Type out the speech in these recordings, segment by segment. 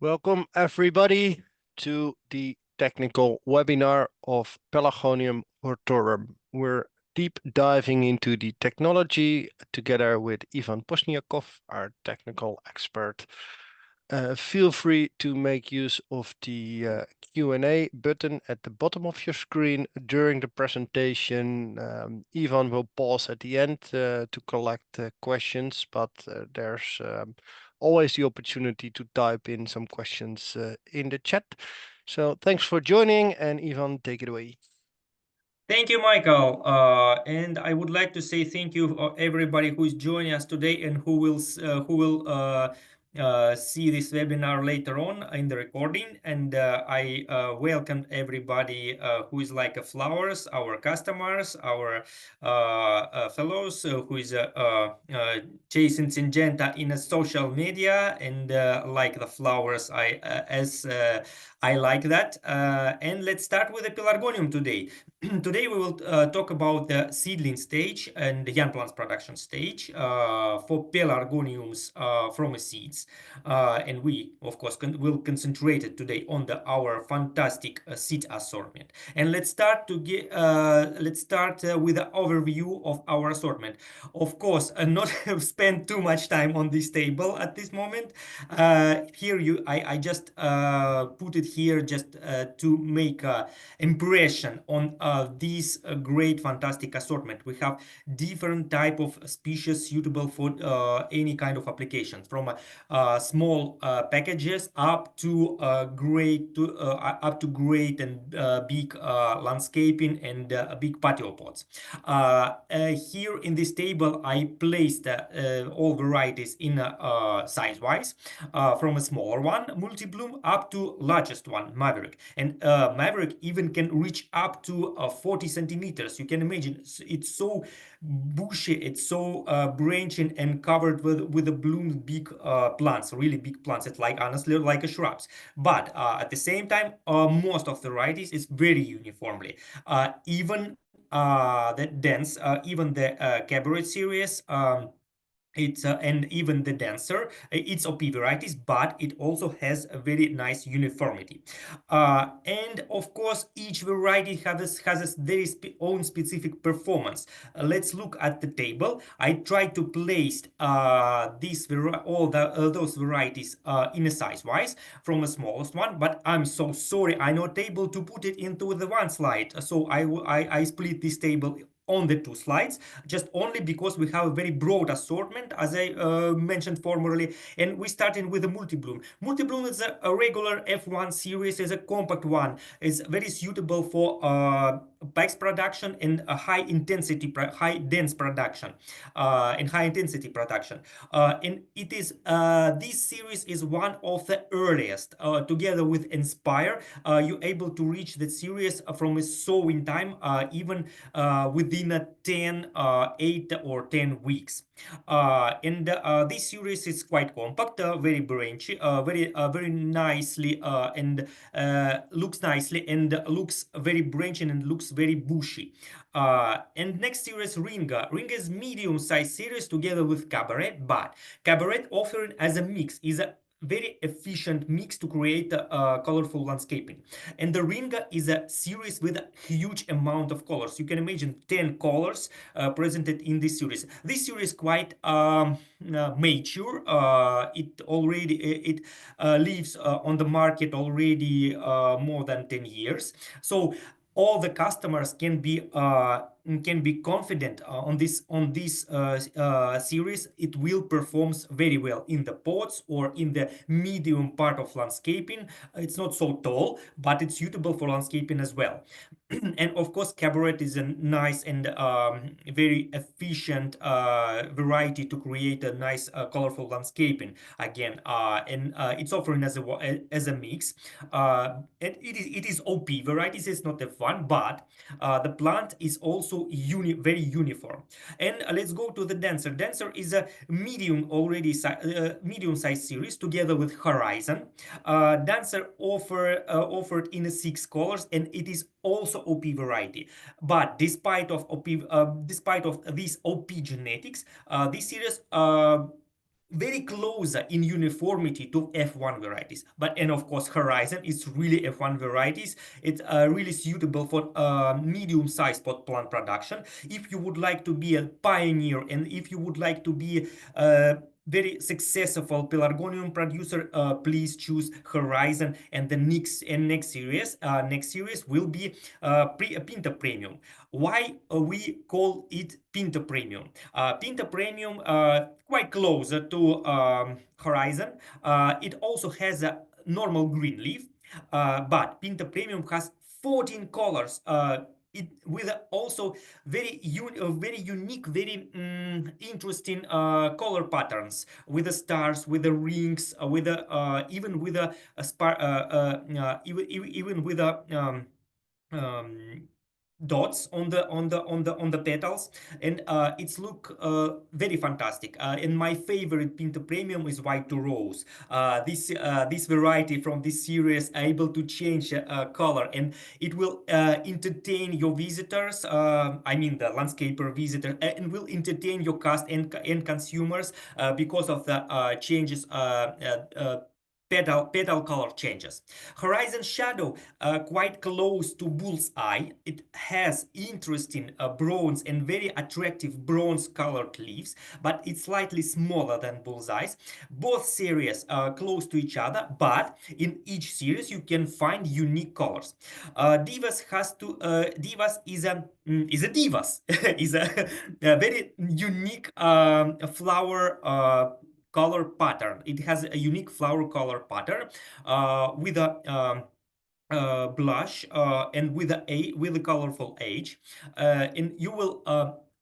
Welcome everybody to the technical webinar of Pelargonium hortorum. We're deep diving into the technology together with Ivan Posniakov, our technical expert. Feel free to make use of the Q&A button at the bottom of your screen during the presentation. Ivan will pause at the end to collect questions, but there's always the opportunity to type in some questions in the chat. So thanks for joining, and Ivan, take it away. Thank you, Michael. And I would like to say thank you everybody who is joining us today and who will see this webinar later on in the recording. And I welcome everybody who is like flowers, our customers, our fellows who is chasing Syngenta in a social media and like the flowers. I like that. And let's start with the Pelargonium today. Today we will talk about the seedling stage and the young plants production stage for pelargoniums from seeds. And we, of course, will concentrate it today on our fantastic seed assortment. And let's start with the overview of our assortment. Of course, not spend too much time on this table at this moment. I just put it here just to make an impression on this great fantastic assortment. We have different type of species suitable for any kind of application, from small packages up to great and big landscaping and big patio pots. Here in this table I placed all varieties in size wise, from a smaller one, multi-bloom, up to largest one, Maverick. And Maverick even can reach up to 40 centimeters. You can imagine it's so bushy, it's so branching and covered with the bloom, big plants, really big plants. It's like honestly like a shrubs. But at the same time, most of the varieties is very uniformly. Even the dense, even the Cabaret series. It's and even the denser, it's OP varieties, but it also has a very nice uniformity. And of course, each variety has its very own specific performance. Let's look at the table. I tried to place those varieties in a size wise from the smallest one, but I'm so sorry I'm not able to put it into the one slide. So I split this table on the two slides, just only because we have a very broad assortment, as I mentioned formerly, and we started with the multi-bloom. Multi-bloom is a regular F1 series, is a compact one. It's very suitable for PAX production and a high dense production, and high intensity production. And it is this series is one of the earliest. Together with Inspire, you're able to reach the series from a sowing time, even within 8 or 10 weeks. And this series is quite compact, very branchy, very nicely, and looks nicely and looks very branching and looks very bushy. And next series, Ringa. Ringa is medium-sized series together with Cabaret, but Cabaret offering as a mix is a very efficient mix to create colorful landscaping. And the Ringa is a series with a huge amount of colors. You can imagine 10 colors presented in this series. This series quite mature. It lives on the market already more than 10 years. So all the customers can be confident on this series. It will performs very well in the pots or in the medium part of landscaping. It's not so tall, but it's suitable for landscaping as well. And of course, Cabaret is a nice and very efficient variety to create a nice colorful landscaping again, and it's offering as a mix. And it is OP varieties. It's not F1, but the plant is also very uniform. And let's go to the Dancer. Dancer is a medium size series together with Horizon. Dancer offered in 6 colors, and it is also OP variety. But despite of these OP genetics, this series very close in uniformity to F1 varieties. But and of course Horizon is really F1 varieties. It's really suitable for medium-sized pot plant production. If you would like to be a pioneer and if you would like to be very successful Pelargonium producer, please choose Horizon. And the next series will be Pinta Premium. Why we call it Pinta Premium? Pinta Premium quite closer to Horizon. It also has a normal green leaf, but Pinta Premium has 14 colors. It with also very unique, very interesting color patterns with the stars, with the rings, with the even with a spar, even with a um, dots on the petals, and it's look very fantastic. And my favorite Pinto Premium is White to Rose. This variety from this series able to change color, and it will entertain your visitors. I mean the landscaper visitor, and will entertain your cast and consumers because of the changes. Petal color changes. Horizon Shadow, quite close to Bull's Eye. It has interesting bronze and very attractive bronze colored leaves, but it's slightly smaller than Bull's Eyes. Both series are close to each other, but in each series you can find unique colors. Divas is a Divas is a very unique flower color pattern. It has a unique flower color pattern with a blush and with a colorful edge, and you will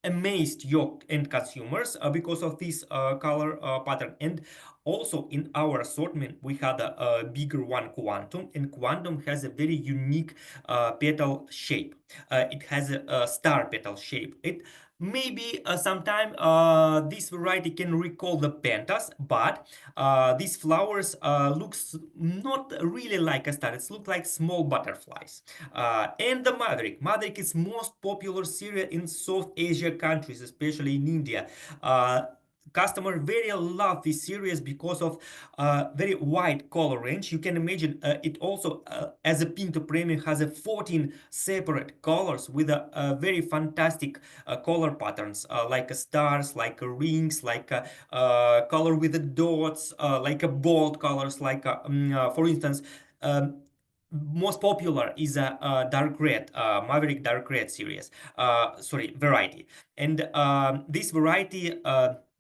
amaze your end consumers because of this color pattern. And also in our assortment we had a bigger one, Quantum, and Quantum has a very unique petal shape. It has a star petal shape. It maybe sometime this variety can recall the pentas, but these flowers looks not really like a star. It looks like small butterflies. And the Maverick. Maverick is most popular cereal in South Asia countries, especially in India. Customer very love this series because of very wide color range. You can imagine it also as a Pinto Premium has a 14 separate colors with a very fantastic color patterns like stars, like rings, like color with the dots, like a bold colors, like for instance. Most popular is a dark red, Maverick dark red series, sorry, variety. And this variety,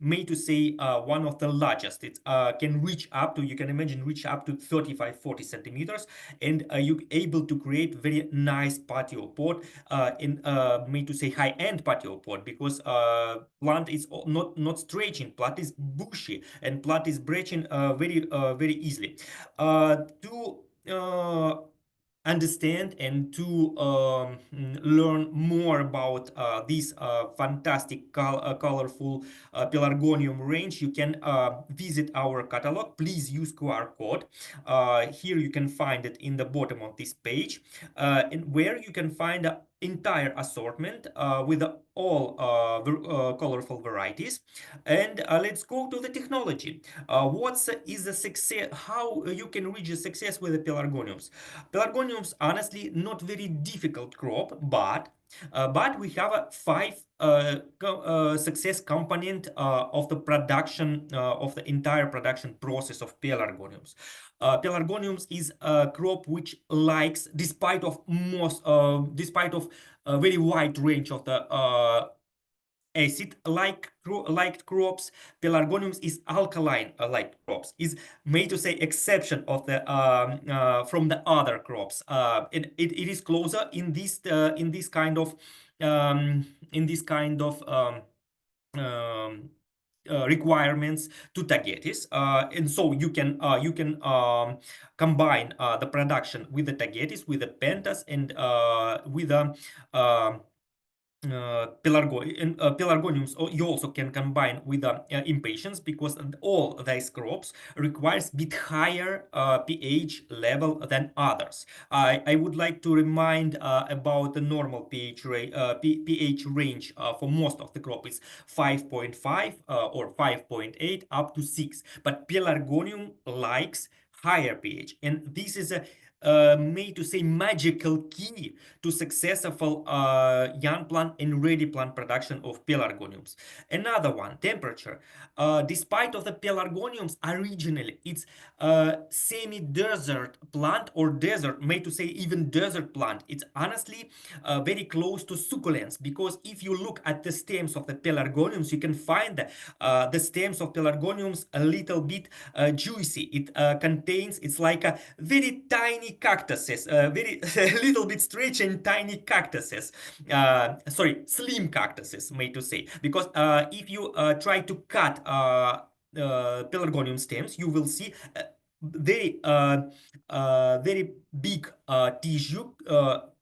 made to say one of the largest. It can reach up to, you can imagine, reach up to 35-40 centimeters, and you able to create very nice patio pot in made to say high-end patio pot, because plant is not stretching, plant is bushy, and plant is branching very easily. To understand and to learn more about this fantastic colorful Pelargonium range, you can visit our catalog. Please use QR code. Here you can find it in the bottom of this page, and where you can find the entire assortment with all colorful varieties. And let's go to the technology. What is the success? How you can reach a success with the Pelargoniums? Pelargoniums, honestly, not very difficult crop, but we have a five success component of the production of the entire production process of Pelargoniums. Pelargoniums is a crop which likes, despite of a very wide range of the acid like crops, Pelargoniums is alkaline like crops, is made to say exception of the from the other crops. It is closer in this kind of requirements to tagetes, and so you can combine the production with the tagetes, with the pentas, and with the pelargoniums you also can combine with impatiens, because all these crops requires bit higher pH level than others. I would like to remind about the normal pH range for most of the crop is 5.5 or 5.8 up to 6, but pelargonium likes higher pH, and this is a made to say magical key to successful young plant and ready plant production of pelargoniums. Another one, temperature. Despite of the pelargoniums originally, it's a semi-desert plant or desert, made to say even desert plant. It's honestly very close to succulents, because if you look at the stems of the pelargoniums, you can find the stems of pelargoniums a little bit juicy. It contains, it's like a very tiny cactuses, very a little bit stretchy and tiny cactuses. Sorry, slim cactuses, made to say, because if you try to cut pelargonium stems, you will see very big tissue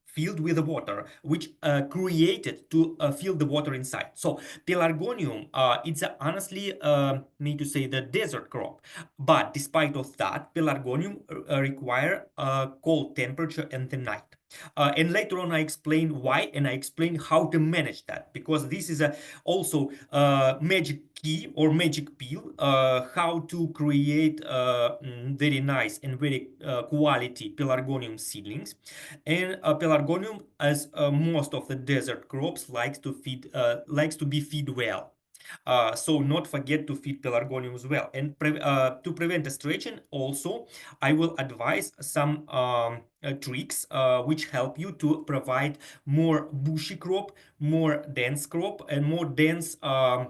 filled with water, which created to fill the water inside. So pelargonium, it's honestly need to say the desert crop, but despite of that, pelargonium require cold temperature in the night. And later on, I explain why, and I explain how to manage that, because this is a also magic key or magic pill, how to create very nice and very quality pelargonium seedlings. And pelargonium, as most of the desert crops, likes to be feed well. So not forget to feed pelargonium as well. And to prevent the stretching, also I will advise some tricks which help you to provide more bushy crop, more dense crop, and more dense uh,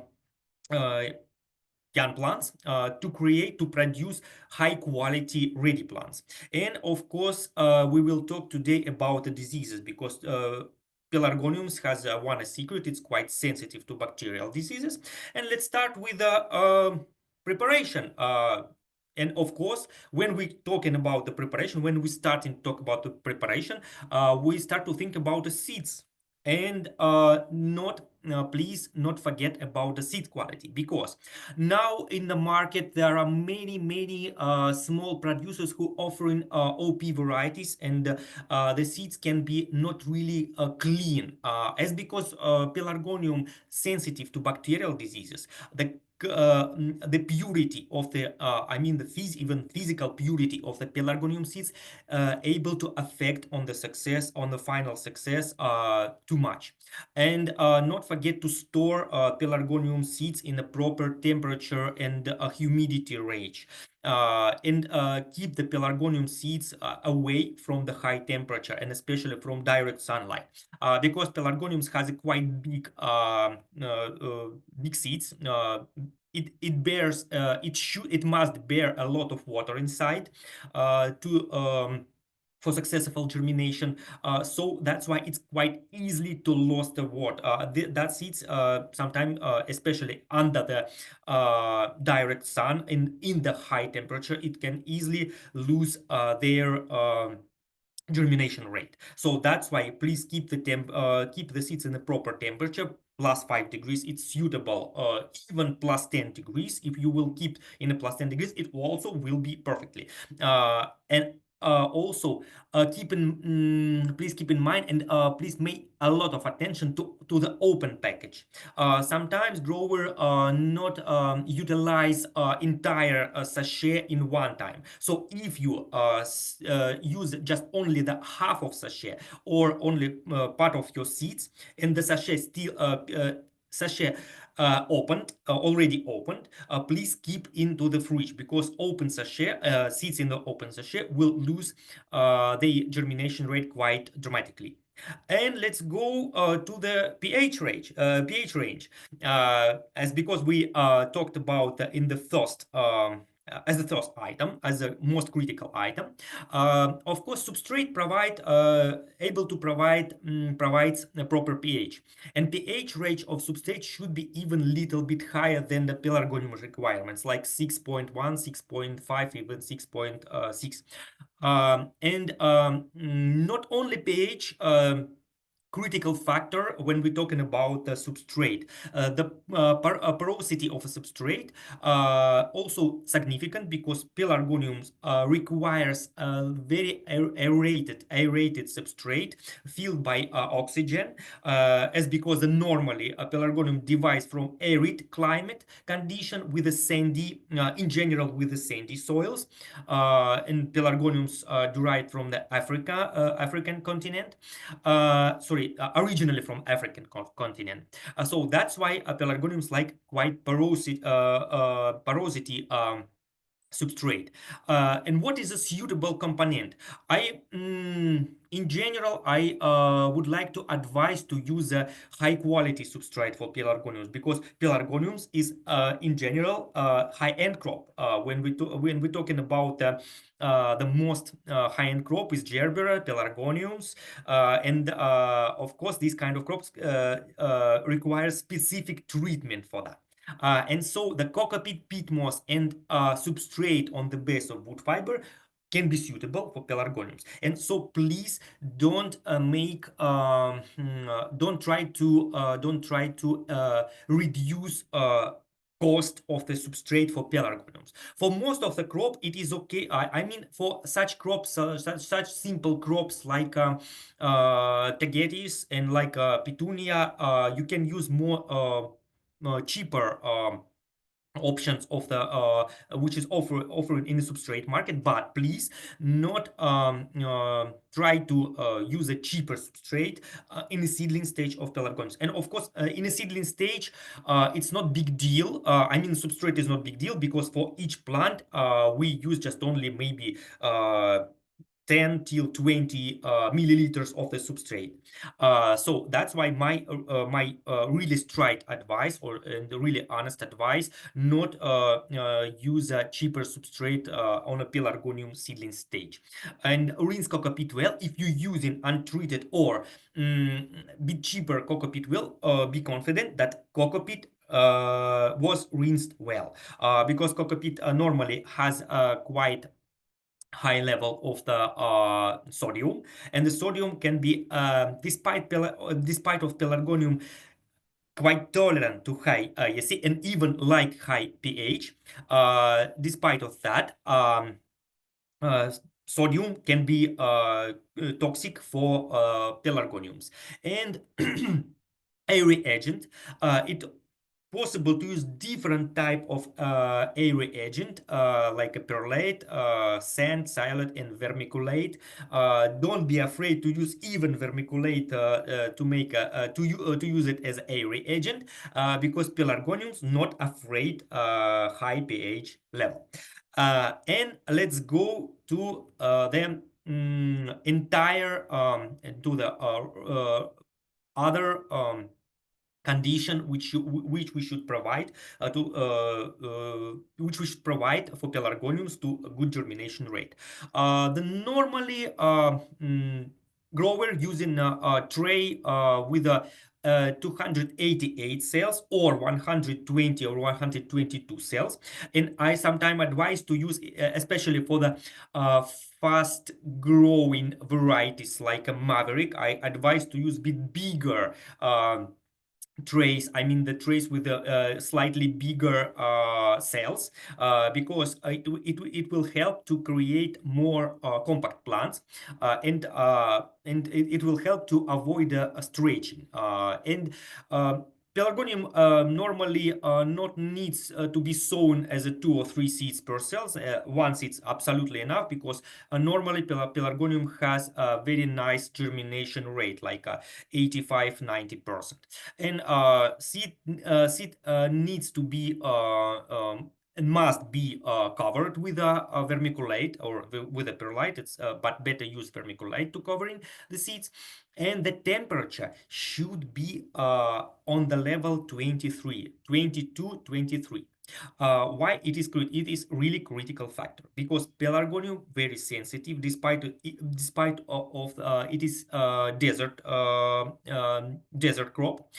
young plants to produce high quality ready plants. And of course, we will talk today about the diseases, because pelargoniums has one secret: it's quite sensitive to bacterial diseases. And let's start with the preparation. And of course, when we talking about the preparation, when we start to talk about the preparation, we start to think about the seeds. And not please not forget about the seed quality, because now in the market there are many small producers who offering OP varieties, and the seeds can be not really clean, as because pelargonium sensitive to bacterial diseases. The purity of the I mean the even physical purity of the pelargonium seeds able to affect on the success, on the final success, too much. And not forget to store pelargonium seeds in a proper temperature and humidity range. And keep the pelargonium seeds away from the high temperature, and especially from direct sunlight, because pelargoniums has a quite big seeds. It bears it must bear a lot of water inside to for successful germination. So that's why it's quite easily to lose the water. That seeds sometimes, especially under the direct sun in the high temperature, it can easily lose their germination rate. So that's why please keep keep the seeds in the proper temperature. +5 degrees, it's suitable. Even +10 degrees, if you will keep in a +10 degrees, it also will be perfectly. And also please keep in mind, and please make a lot of attention to the open package. Sometimes grower not utilize entire sachet in one time. So if you use just only the half of sachet, or only part of your seeds, and the sachet still sachet opened, already opened, please keep into the fridge, because open sachet seeds in the open sachet will lose the germination rate quite dramatically. And let's go to the pH range. As because we talked about in the first as the first item, as the most critical item. Of course, substrate able to provides a proper pH, and pH range of substrate should be even little bit higher than the pelargonium requirements, like 6.1, 6.5, even 6.6. And not only pH critical factor when we're talking about the substrate. The porosity of a substrate also significant because pelargonium requires a very aerated substrate filled by oxygen, as because normally a pelargonium derives from arid climate condition with a sandy, in general with the sandy soils, and pelargoniums derived from the African continent, originally from African continent. So that's why pelargoniums like quite porosity substrate. And what is a suitable component? In general, I would like to advise to use a high quality substrate for pelargoniums because pelargoniums is in general high-end crop. When we're talking about the most high-end crop is gerbera, pelargoniums, and of course, these kind of crops require specific treatment for that. And so the cocopeat peat moss and substrate on the base of wood fiber can be suitable for pelargoniums. And so please don't don't try to reduce cost of the substrate for pelargoniums. For most of the crop, it is okay. I mean, for such crops, such simple crops like tagetes and like petunia, you can use more cheaper options of the which is offered in the substrate market, but please not try to use a cheaper substrate in the seedling stage of pelargoniums. And of course, in a seedling stage, it's not big deal. I mean, substrate is not big deal because for each plant we use just only maybe 10 till 20 milliliters of the substrate. So that's why my really straight advice or the really honest advice, not use a cheaper substrate on a pelargonium seedling stage. And rinse cocopeat well. If you're using untreated or bit cheaper cocopeat well, be confident that cocopeat was rinsed well, because cocopeat normally has quite high level of the sodium, and the sodium can be despite of pelargonium quite tolerant to high ASC and even like high pH. Despite of that, uh, sodium can be toxic for pelargoniums. And a reagent, it possible to use different type of a reagent like a perlite, sand, silate, and vermiculate. Don't be afraid to use even vermiculate to make to use it as a reagent because pelargoniums not afraid high pH level. And let's go to the entire to the other condition which we should provide which we should provide for pelargoniums to a good germination rate. The normally grower using a tray with a 288 cells or 120 or 122 cells, and I sometimes advise to use especially for the fast growing varieties like a maverick, I advise to use a bit bigger trays. I mean the trays with the slightly bigger cells, because it will help to create more compact plants, and it will help to avoid stretching. And Pelargonium normally not needs to be sown as a 2 or 3 seeds per cells. One seed's absolutely enough because normally Pelargonium has a very nice germination rate, like 85-90%. And seed needs to be and must be covered with a vermiculite or with a perlite. It's but better use vermiculite to covering the seeds. And the temperature should be on the level 23, 22, 23. Why it is really critical factor because pelargonium very sensitive despite of it is desert crop.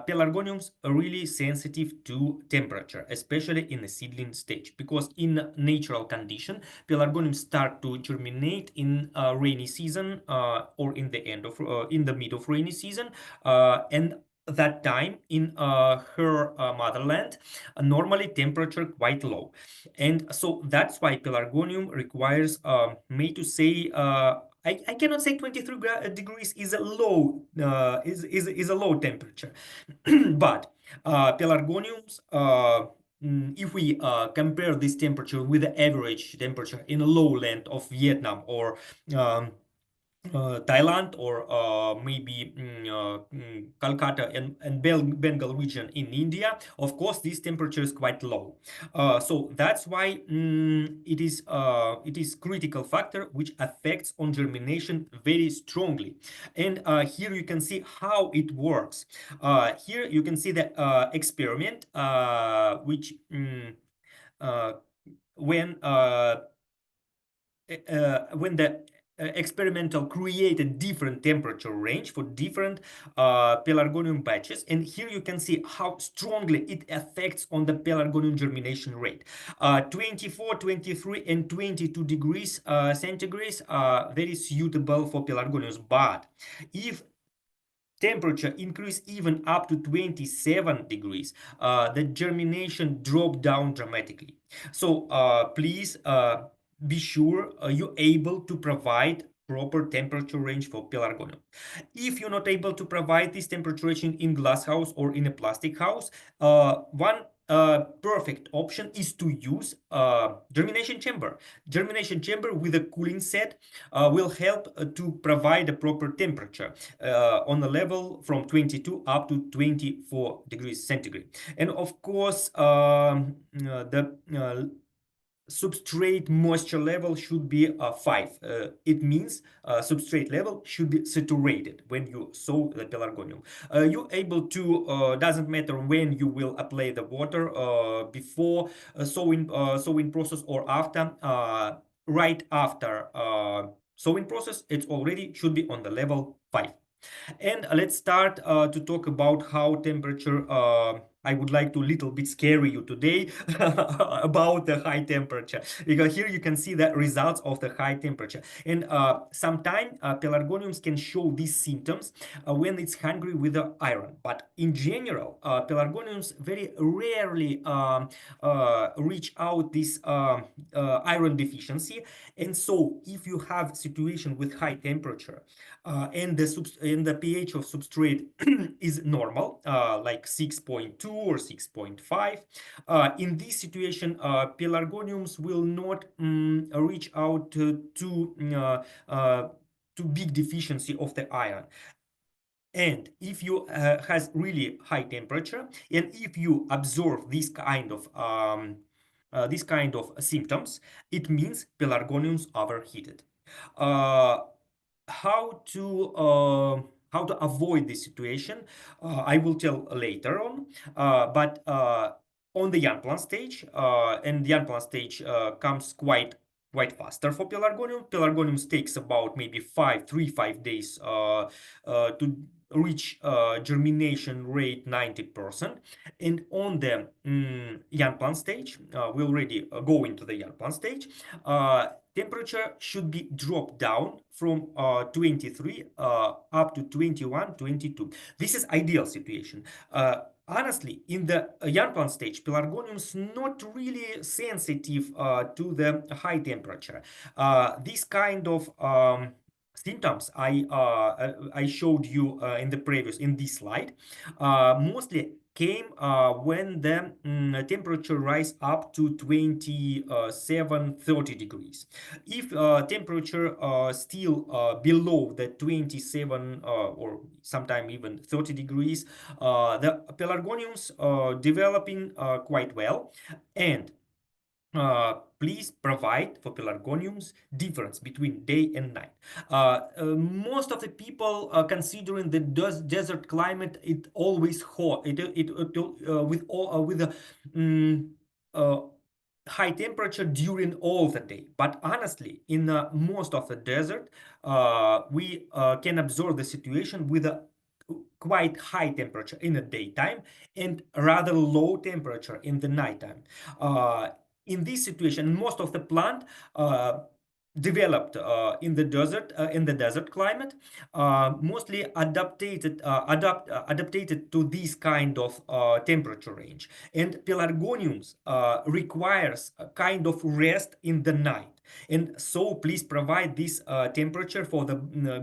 Pelargoniums are really sensitive to temperature, especially in the seedling stage, because in natural condition pelargoniums start to germinate in rainy season or in the end of in the mid of rainy season, and that time in her motherland normally temperature quite low, and so that's why pelargonium requires may to say I cannot say 23 degrees is a low is a low temperature but pelargoniums if we compare this temperature with the average temperature in a lowland of Vietnam or um, Thailand or maybe Calcutta and Bengal region in India, of course, this temperature is quite low. So that's why it is critical factor which affects on germination very strongly. And here you can see how it works. Here you can see the experiment which uh, when uh, when the experimental created different temperature range for different pelargonium batches, and here you can see how strongly it affects on the pelargonium germination rate. 24, 23 and 22 degrees centigrade are very suitable for pelargoniums, but if temperature increase even up to 27 degrees, the germination drop down dramatically. So please be sure you're able to provide proper temperature range for pelargonium. If you're not able to provide this temperature range in glass house or in a plastic house, one perfect option is to use germination chamber. Germination chamber with a cooling set will help to provide a proper temperature on a level from 22 up to 24 degrees centigrade. And of course, the substrate moisture level should be 5. It means substrate level should be saturated when you sow the pelargonium. You're able to, doesn't matter when you will apply the water, before sowing process or after, right after sowing process, it already should be on the level 5. And let's start to talk about how temperature. I would like to little bit scare you today about the high temperature, because here you can see the results of the high temperature. And sometimes pelargoniums can show these symptoms when it's hungry with the iron. But in general, pelargoniums very rarely reach out this iron deficiency. And so if you have situation with high temperature, and the pH of substrate is normal, like 6.2 or 6.5. In this situation, pelargoniums will not reach out to big deficiency of the iron. And if you has really high temperature, and if you observe this kind of symptoms, it means pelargoniums overheated. Uh, how to avoid this situation, I will tell later on. But on the young plant stage, and the young plant stage comes quite faster for pelargonium. Pelargoniums takes about maybe 5 days to reach germination rate 90%. And on the young plant stage, we already go into the young plant stage. Temperature should be dropped down from 23 up to 21, 22. This is ideal situation. Honestly, in the young plant stage, pelargoniums not really sensitive to the high temperature. This kind of symptoms I showed you in the previous in this slide mostly came when the temperature rise up to 27 30 degrees. If temperature still below the 27 or sometime even 30 degrees, the pelargoniums developing quite well. And please provide for pelargoniums difference between day and night. Most of the people considering the desert climate, it always hot. With a mm, uh, high temperature during all the day. But honestly, in most of the desert, we can observe the situation with a quite high temperature in the daytime and rather low temperature in the nighttime. Uh, in this situation, most of the plant developed in the desert climate, mostly adapted to this kind of temperature range. And pelargoniums requires a kind of rest in the night. And so please provide this temperature for the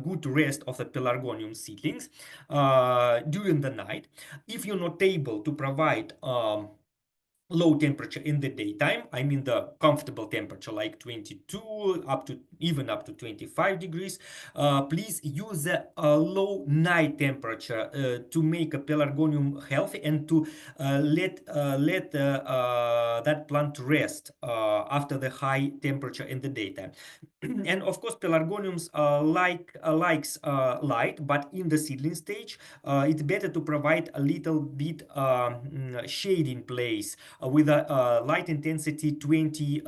good rest of the pelargonium seedlings during the night. If you're not able to provide low temperature in the daytime, I mean the comfortable temperature like 22 up to 25 degrees, please use a low night temperature to make a pelargonium healthy and to let that plant rest after the high temperature in the daytime. And of course pelargoniums likes light, but in the seedling stage it's better to provide a little bit shade in place with a light intensity 20-30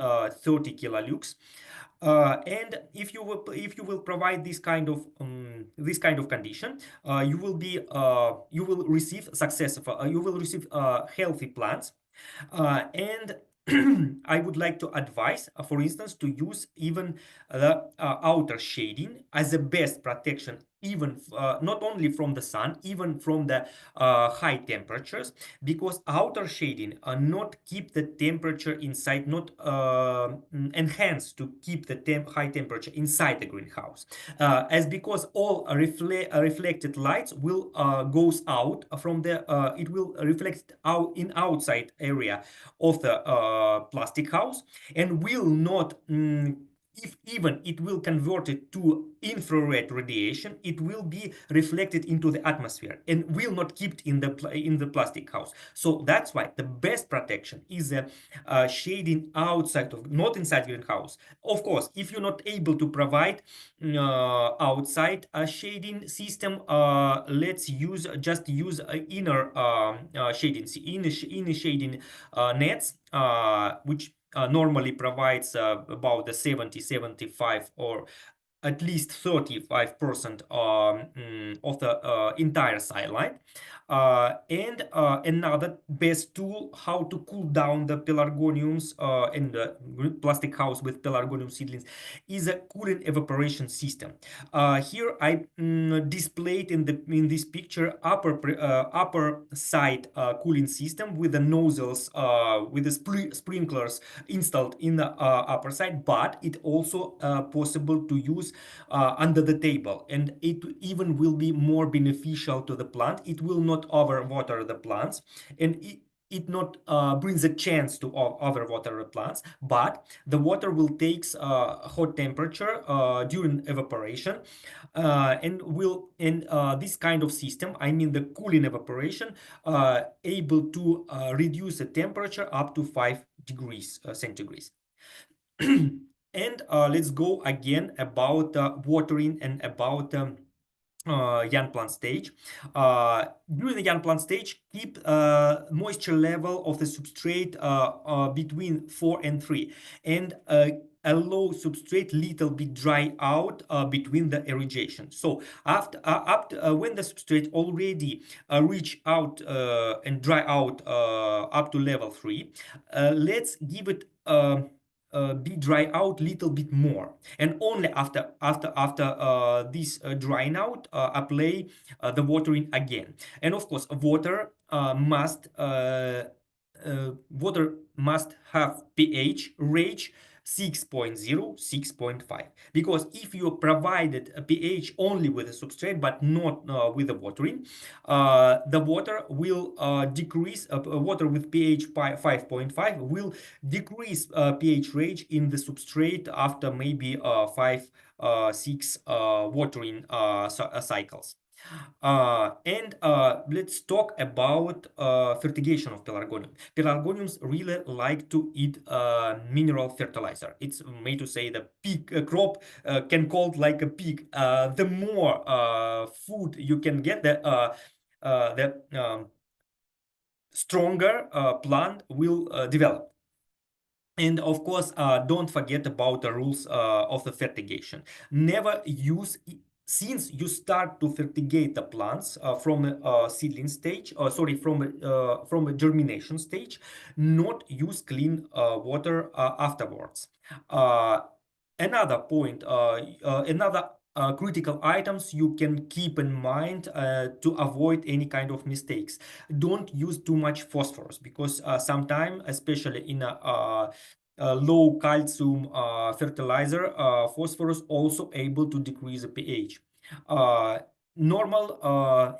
kilolux. And if you will provide this kind of condition, you will receive you will receive healthy plants. And I would like to advise, for instance, to use even the outer shading as the best protection, even not only from the sun, even from the high temperatures, because outer shading not keep the temperature inside, not enhance to keep the high temperature inside the greenhouse, as because all reflected lights will goes out from the it will reflect out in outside area of the plastic house and will not if even it will convert it to infrared radiation, it will be reflected into the atmosphere and will not keep in the plastic house. So that's why the best protection is shading outside of, not inside greenhouse. Of course, if you're not able to provide outside a shading system, let's just use inner shading inner shading nets, which normally provides about the 70-75 or at least 35% of the entire sideline. And another best tool how to cool down the pelargoniums in the plastic house with pelargonium seedlings is a cooling evaporation system. Here I displayed in this picture upper side cooling system with the nozzles with the sprinklers installed in the upper side, but it also possible to use under the table, and it even will be more beneficial to the plant. It will not overwater the plants, and it not brings a chance to overwater the plants, but the water will take hot temperature during evaporation, and this kind of system, I mean the cooling evaporation, able to reduce the temperature up to 5 degrees centigrade. And let's go again about watering and about young plant stage. During the young plant stage, keep moisture level of the substrate between 4 and 3, and allow substrate little bit dry out between the irrigation. So when the substrate already reach out and dry out up to level 3, let's give it be dry out little bit more, and only after this drying out, apply the watering again. And of course water must have pH range 6.0 6.5, because if you provided a pH only with the substrate but not with the watering, the water will decrease. Water with pH 5.5 will decrease pH range in the substrate after maybe 5 6 watering cycles. Let's talk about fertigation of pelargonium. Pelargoniums really like to eat mineral fertilizer. It's made to say the pig crop can called like a pig. The more food you can get, the stronger plant will develop. And of course, don't forget about the rules of the fertigation. Never use, since you start to fertigate the plants from a seedling stage, from a germination stage, not use clean water afterwards. Uh, Another point, another critical items you can keep in mind to avoid any kind of mistakes. Don't use too much phosphorus, because sometimes, especially in a low calcium fertilizer, phosphorus also able to decrease the pH. Uh, Normal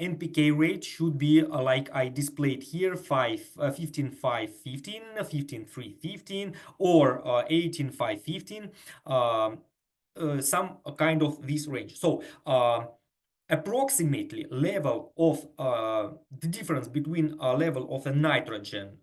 NPK rate should be like I displayed here, 15 5 15, 15 3 15, or 18 5 15, some kind of this range. So approximately level of the difference between level of the nitrogen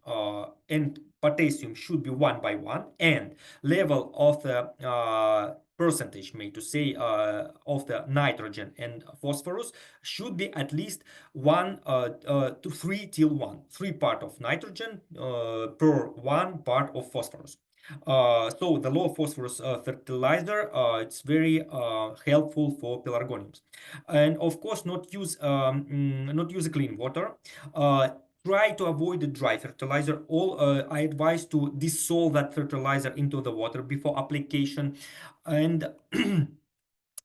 and potassium should be 1 by 1, and level of the percentage, made to say, of the nitrogen and phosphorus should be at least 1 to 3 till 1, 3 part of nitrogen per 1 part of phosphorus. So the low phosphorus fertilizer, it's very helpful for pelargoniums. And of course, not use clean water. Try to avoid the dry fertilizer. I advise to dissolve that fertilizer into the water before application, and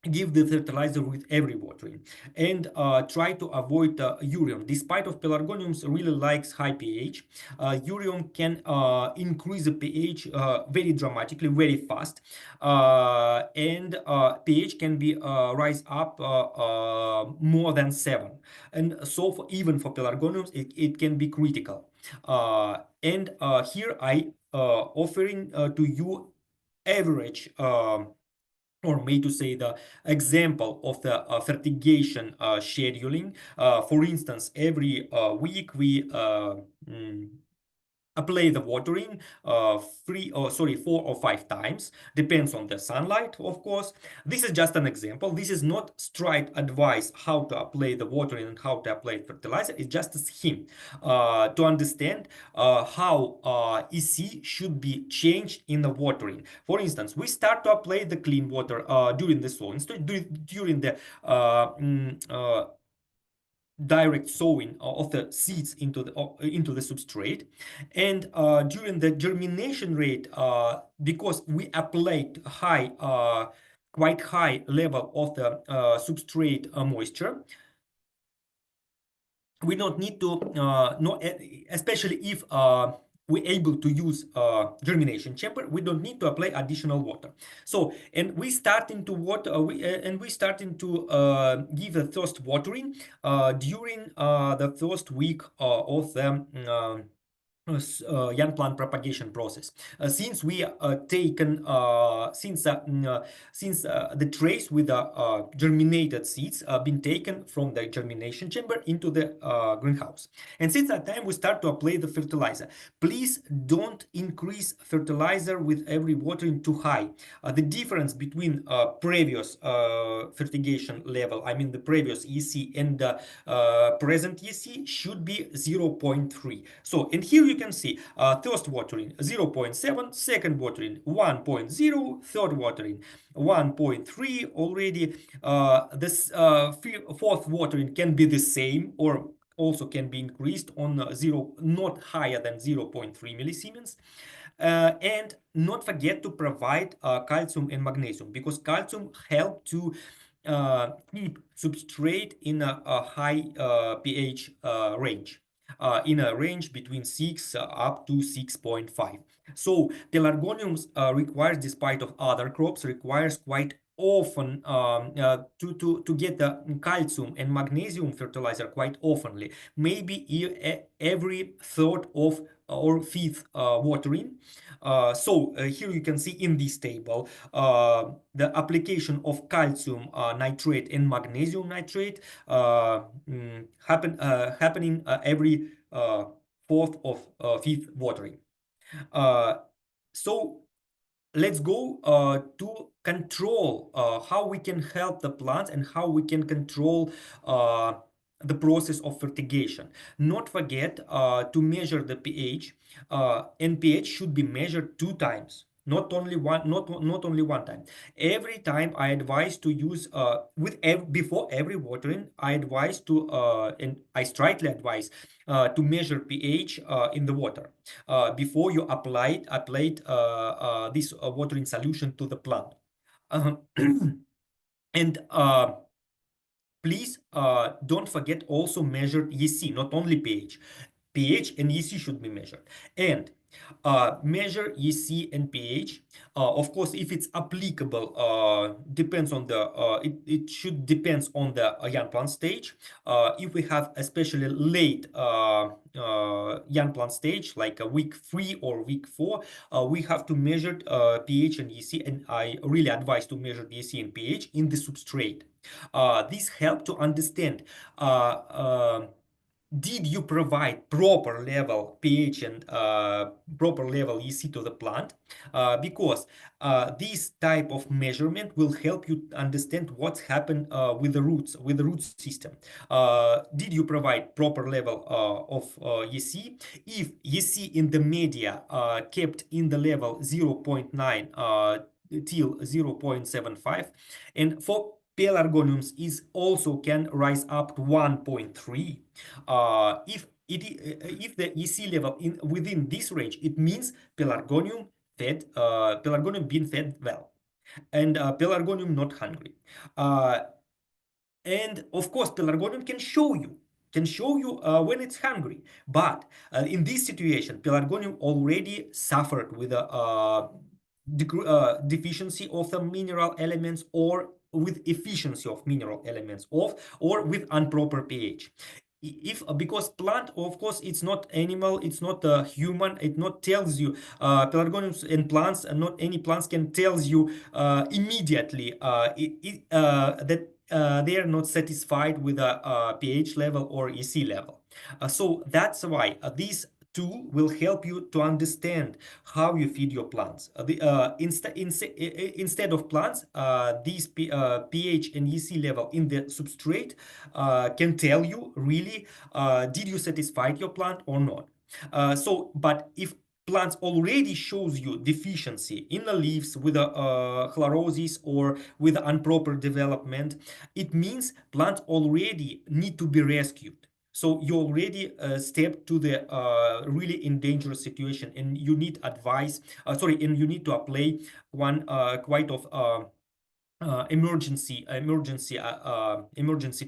give the fertilizer with every watering. And try to avoid urea. Despite of pelargoniums really likes high pH, urea can increase the pH very dramatically, very fast, and pH can be rise up more than 7, and so even for pelargoniums it can be critical. And here I offering to you average, or may to say the example of the fertigation scheduling. For instance, every week we apply the watering 4 or 5 times, depends on the sunlight, of course. This is just an example. This is not straight advice how to apply the watering and how to apply fertilizer. It's just a scheme to understand how EC should be changed in the watering. For instance, we start to apply the clean water during the sowing, during the direct sowing of the seeds into the substrate. And during the germination rate, because we applied quite high level of the substrate moisture, we don't need to especially if we're able to use germination chamber, we don't need to apply additional water. So, and we starting to water we starting to give the first watering during the first week of the young plant propagation process. Since we taken since the trace with the germinated seeds been taken from the germination chamber into the greenhouse, and since that time we start to apply the fertilizer. Please don't increase fertilizer with every watering too high. The difference between previous fertigation level, I mean the previous EC, and the present EC should be 0.3. So, and here you can see first watering 0.7, second watering 1.0, third watering 1.3 already. This fourth watering can be the same, or also can be increased on 0, not higher than 0.3 millisiemens. And not forget to provide calcium and magnesium, because calcium help to keep substrate in a high pH range, in a range between 6 up to 6.5. So pelargoniums requires, despite of other crops, requires quite often to get the calcium and magnesium fertilizer quite oftenly, maybe every third of or fifth watering. Here you can see in this table the application of calcium nitrate and magnesium nitrate happening every fourth of fifth watering. So let's go to control how we can help the plants and how we can control the process of fertigation. Not forget to measure the pH, and pH should be measured 2 times. Not only one time. Every time I advise to use before every watering, I advise to and I strictly advise to measure pH in the water before you apply this watering solution to the plant. And please don't forget also measure EC, not only pH. pH and EC should be measured. And measure EC and pH. Of course, if it's applicable, depends on the it should depends on the young plant stage. If we have especially late young plant stage, like a week 3 or week 4, we have to measure pH and EC, and I really advise to measure the EC and pH in the substrate. This help to understand did you provide proper level pH and proper level EC to the plant? Because this type of measurement will help you understand what's happened with the root system. Did you provide proper level of EC? If EC in the media kept in the level 0.9 till 0.75, and for pelargoniums is also can rise up to 1.3. If the EC level within this range, it means pelargonium being fed well, and pelargonium not hungry. And of course, pelargonium can show you when it's hungry. But in this situation, pelargonium already suffered with a deficiency of the mineral elements, or with efficiency of mineral elements, or with improper pH. If because plant, of course, it's not animal, it's not human, it not tells you pelargoniums and plants, and not any plants can tells you immediately that they are not satisfied with a pH level or EC level. So that's why these tool will help you to understand how you feed your plants. Instead of plants, these pH and EC level in the substrate can tell you really did you satisfy your plant or not. But if plants already shows you deficiency in the leaves with a chlorosis or with improper development, it means plants already need to be rescued. So you already stepped to the really in dangerous situation, and you need advice. And you need to apply one quite of emergency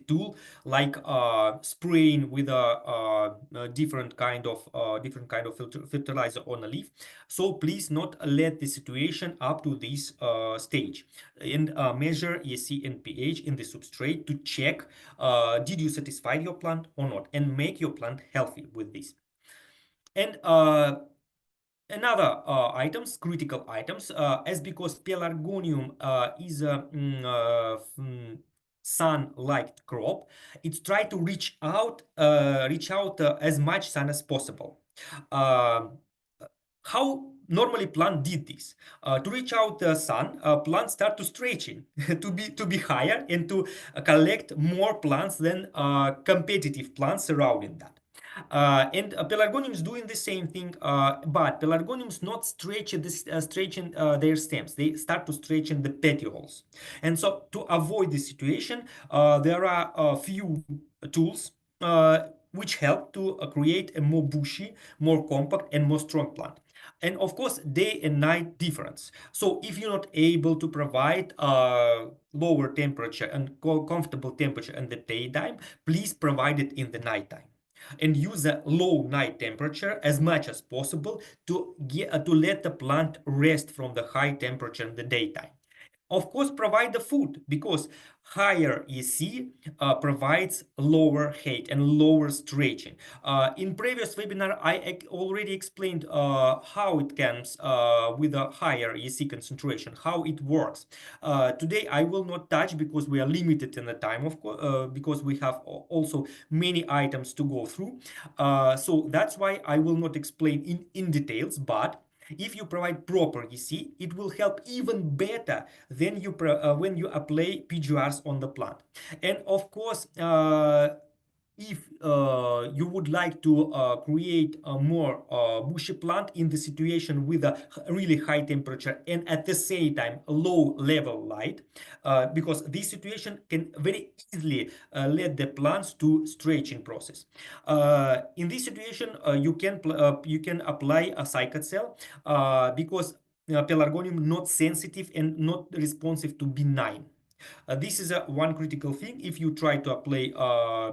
tool, like spraying with a different kind of fertilizer on a leaf. So please not let the situation up to this stage, and measure EC and pH in the substrate to check did you satisfy your plant or not, and make your plant healthy with this. And another critical items, as because pelargonium is a sun-like crop, it's try to reach out as much sun as possible. How normally plant did this? To reach out the sun, plants start to stretching to be higher and to collect more plants than competitive plants surrounding that. And pelargoniums doing the same thing, but pelargoniums not stretching their stems. They start to stretch in the petioles. And so to avoid this situation, there are a few tools which help to create a more bushy, more compact, and more strong plant. And of course, day and night difference. So if you're not able to provide lower temperature and comfortable temperature in the daytime, please provide it in the nighttime, and use a low night temperature as much as possible to let the plant rest from the high temperature in the daytime. of course, provide the food, because higher EC provides lower height and lower stretching. In previous webinar, I already explained how it comes with a higher EC concentration, how it works. Today, I will not touch because we are limited in the time, of course, because we have also many items to go through. So that's why I will not explain in details, but if you provide proper EC, it will help even better than when you apply PGRs on the plant. And of course, if you would like to create a more bushy plant in the situation with a really high temperature and at the same time low level light, because this situation can very easily lead the plants to stretching process. In this situation, you can apply a cycad cell because pelargonium not sensitive and not responsive to benign. This is one critical thing. If you try to apply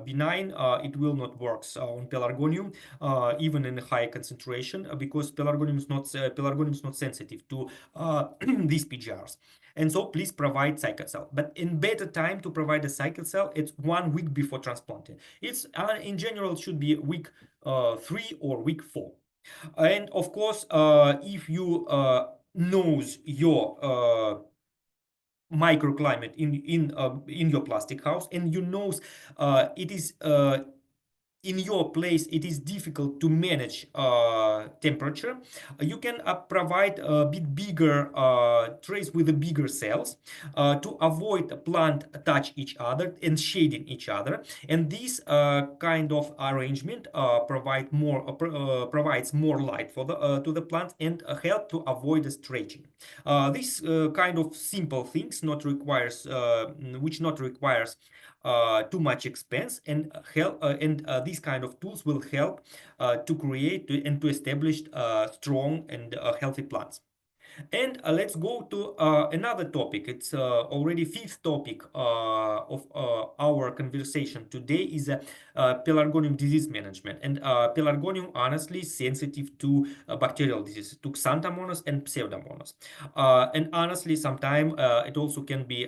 benign, it will not work on pelargonium, even in a high concentration, because pelargonium is not sensitive to these PGRs. And so please provide cycad cell. But in better time to provide a cycad cell, it's 1 week before transplanting. It's in general should be week 3 or week 4. And of course, if you knows your microclimate in your plastic house, and you know it is in your place it is difficult to manage temperature, you can provide a bit bigger trays with the bigger cells to avoid plant touch each other and shading each other. And this kind of arrangement provides more light for the to the plant and help to avoid the stretching. This kind of simple things not requires which not requires too much expense, and help these kind of tools will help to create and to establish strong and healthy plants. And let's go to another topic. It's already fifth topic of our conversation today is pelargonium disease management. And pelargonium honestly sensitive to bacterial diseases, to xanthomonas and pseudomonas. And honestly, sometimes it also can be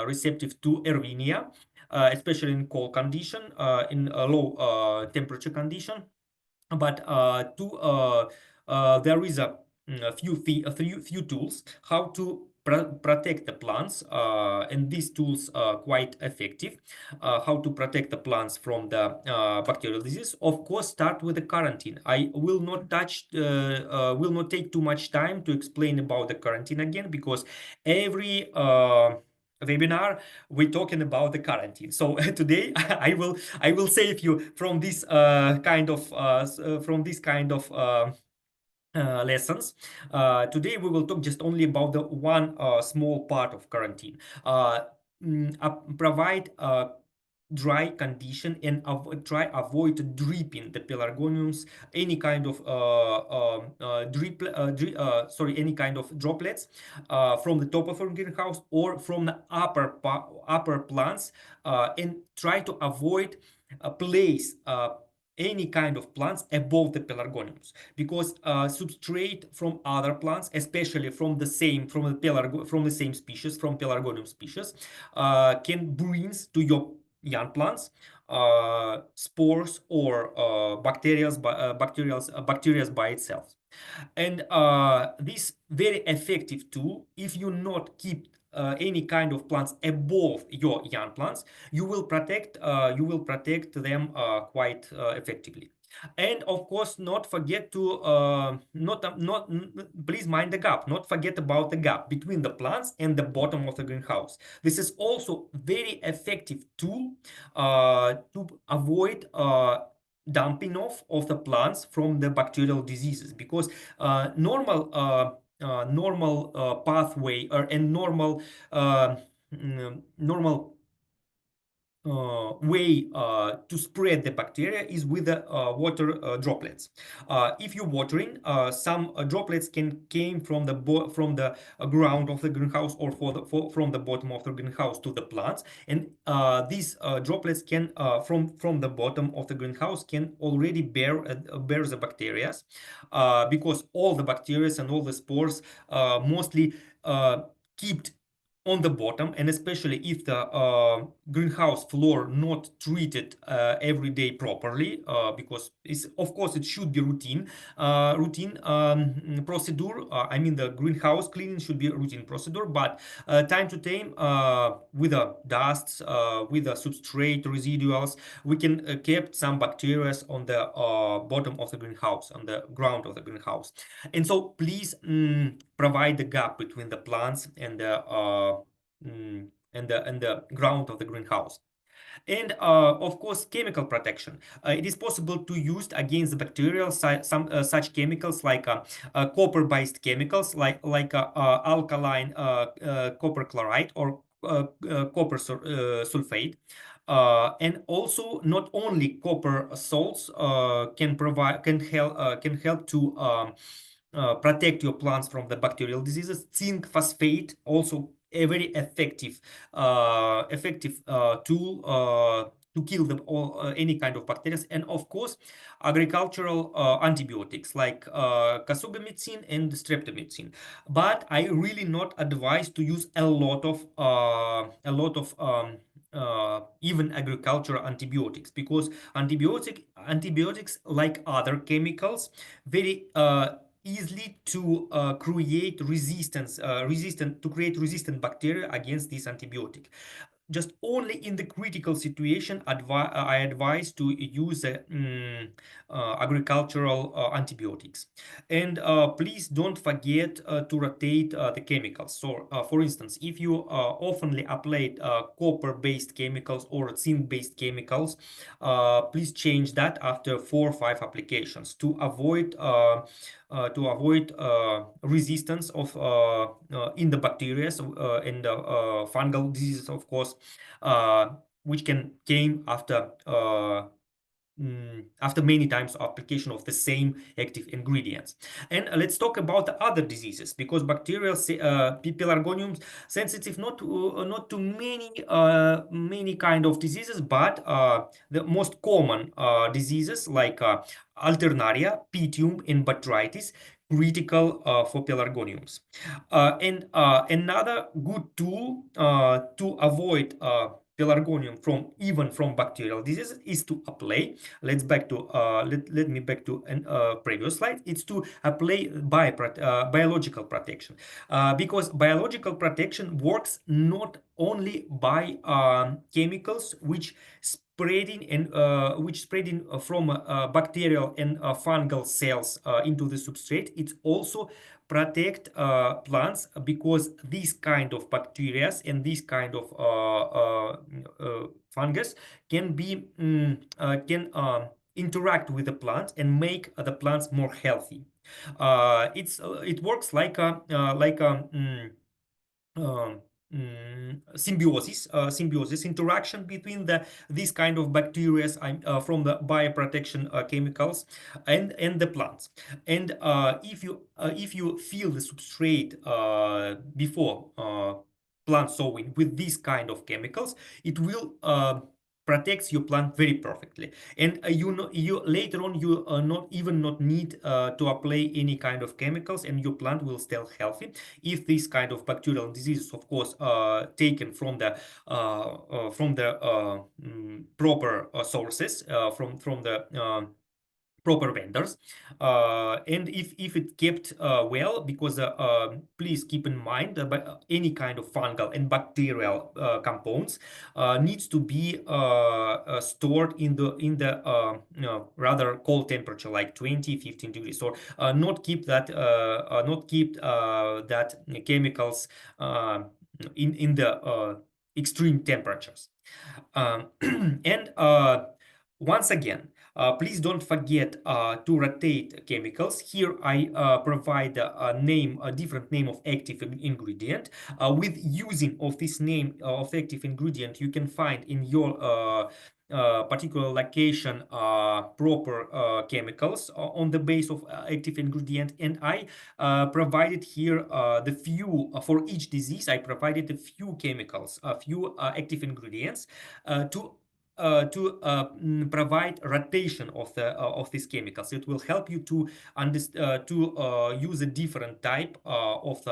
receptive to erwinia, especially in cold condition, in a low temperature condition. But there is a few tools how to protect the plants, and these tools are quite effective. How to protect the plants from the bacterial disease? Of course, start with the quarantine. I will not take too much time to explain about the quarantine again, because every webinar we're talking about the quarantine. So today I will save you from this kind of lessons. Today we will talk just only about the one small part of quarantine. Provide dry condition and try avoid dripping the pelargoniums, any kind of any kind of droplets from the top of your greenhouse or from the upper plants, and try to avoid place any kind of plants above the pelargoniums, because substrate from other plants, especially from the same species, from pelargonium species, can bring to your young plants spores or bacteria by itself. And this very effective tool, if you not keep any kind of plants above your young plants, you will protect them quite effectively. And of course, not forget to please mind the gap. Not forget about the gap between the plants and the bottom of the greenhouse. This is also very effective tool to avoid dumping off of the plants from the bacterial diseases, because normal pathway and normal way to spread the bacteria is with the water droplets. If you're watering, some droplets came from the ground of the greenhouse, or from the bottom of the greenhouse to the plants, and these droplets can from the bottom of the greenhouse can already bear the bacteria, because all the bacteria and all the spores mostly kept on the bottom, and especially if the greenhouse floor not treated every day properly, because it's, of course it should be routine procedure. I mean, the greenhouse cleaning should be a routine procedure, but time to time, with the dusts, with the substrate residuals, we can keep some bacteria on the bottom of the greenhouse, on the ground of the greenhouse. And so please provide the gap between the plants and the ground of the greenhouse. And of course, chemical protection. It is possible to use against the bacterial some such chemicals like copper-based chemicals, like alkaline copper chloride or copper sulfate. And also, not only copper salts can help to protect your plants from the bacterial diseases. Zinc phosphate also a very effective tool to kill any kind of bacteria, and of course agricultural antibiotics like casubamycin and streptomycin. But I really not advise to use a lot of even agricultural antibiotics, because antibiotics, like other chemicals, very easily to create resistant bacteria against this antibiotic. Just only in the critical situation I advise to use agricultural antibiotics. And please don't forget to rotate the chemicals. So for instance, if you oftenly apply copper-based chemicals or zinc-based chemicals, please change that after 4 or 5 applications to avoid resistance of in the bacteria and fungal diseases, of course, which can came after many times application of the same active ingredients. And let's talk about the other diseases, because bacterial pelargonium sensitive not to many kind of diseases, but the most common diseases like alternaria, pythium, and botrytis, critical for pelargoniums. And another good tool to avoid pelargonium from bacterial diseases is to apply. Let me back to a previous slide. It's to apply biological protection, because biological protection works not only by chemicals which spreading from bacterial and fungal cells into the substrate. It also protect plants, because these kind of bacteria and these kind of fungus can interact with the plant and make the plants more healthy. It works like a um, symbiosis interaction between these kind of bacteria from the bioprotection chemicals and the plants. And if you fill the substrate before plant sowing with these kind of chemicals, it will protects your plant very perfectly. And you later on you not need to apply any kind of chemicals, and your plant will still healthy if this kind of bacterial diseases, of course, taken from the proper sources, from the proper vendors, and if it kept well, because please keep in mind that any kind of fungal and bacterial compounds needs to be stored in the rather cold temperature, like 20-15 degrees, or not keep that chemicals in the extreme temperatures. And once again, please don't forget to rotate chemicals. Here I provide a different name of active ingredient. With using of this name of active ingredient, you can find in your particular location proper chemicals on the base of active ingredient. And I provided here the few for each disease. I provided a few chemicals, a few active ingredients to provide rotation of these chemicals. It will help you to use a different type of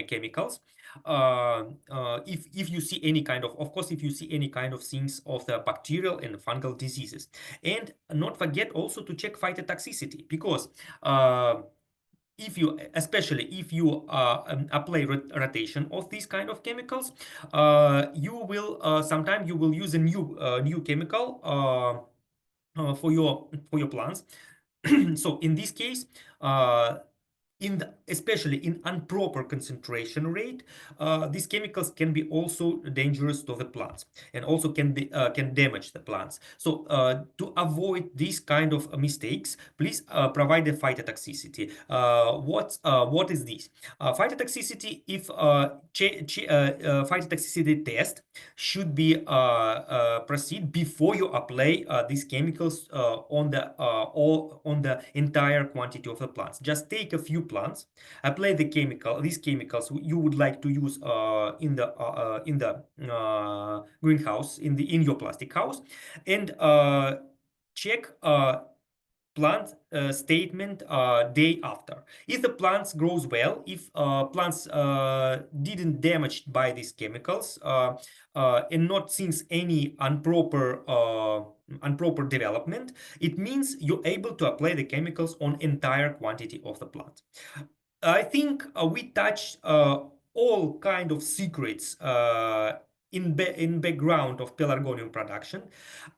chemicals. If you see any kind of course, if you see any kind of things of the bacterial and fungal diseases, and not forget also to check phytotoxicity, because if you, especially if you apply rotation of these kind of chemicals, you will sometimes you will use a new chemical for your plants. So in this case, especially in improper concentration rate, these chemicals can be also dangerous to the plants, and also can damage the plants. So to avoid these kind of mistakes, please provide a phytotoxicity. What is this? Phytotoxicity, if phytotoxicity test should be proceed before you apply these chemicals on the entire quantity of the plants. Just take a few plants, apply these chemicals you would like to use in the greenhouse, in your plastic house, and check plant statement day after. If the plants grows well, if plants didn't damaged by these chemicals, and not since any improper development, it means you're able to apply the chemicals on entire quantity of the plant. I think we touched all kind of secrets in background of Pelargonium production.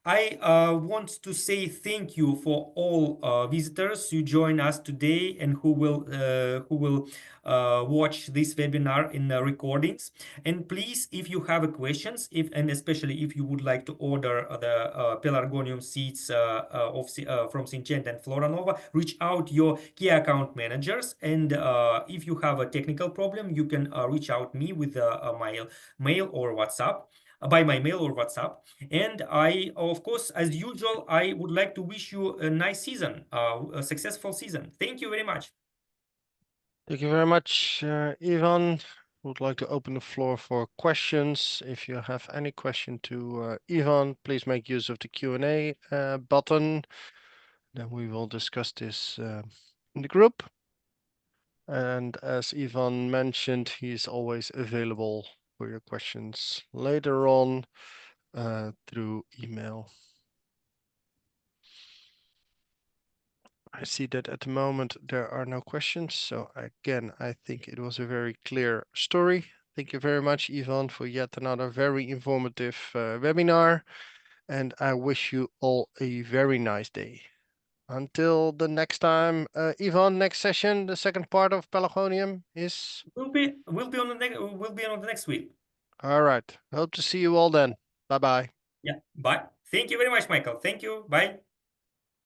I want to say thank you for all visitors who join us today and who will watch this webinar in recordings. And please, if you have questions, and especially if you would like to order the Pelargonium seeds from Syngenta and Floranova, reach out your key account managers. And if you have a technical problem, you can reach out me with my mail or WhatsApp, by my mail or WhatsApp. And I, of course, as usual, I would like to wish you a nice season, a successful season. Thank you very much. Thank you very much, Ivan. Would like to open the floor for questions. If you have any question to Ivan, please make use of the Q&A button. Then we will discuss this in the group. And as Ivan mentioned, he's always available for your questions later on through email. I see that at the moment there are no questions. So again, I think it was a very clear story. Thank you very much, Ivan, for yet another very informative webinar. And I wish you all a very nice day. Until the next time, Ivan, next session, the second part of Pelargonium is? We'll be on the next week. All right. Hope to see you all then. Bye-bye. Yeah. Bye. Thank you very much, Michael. Thank you. Bye.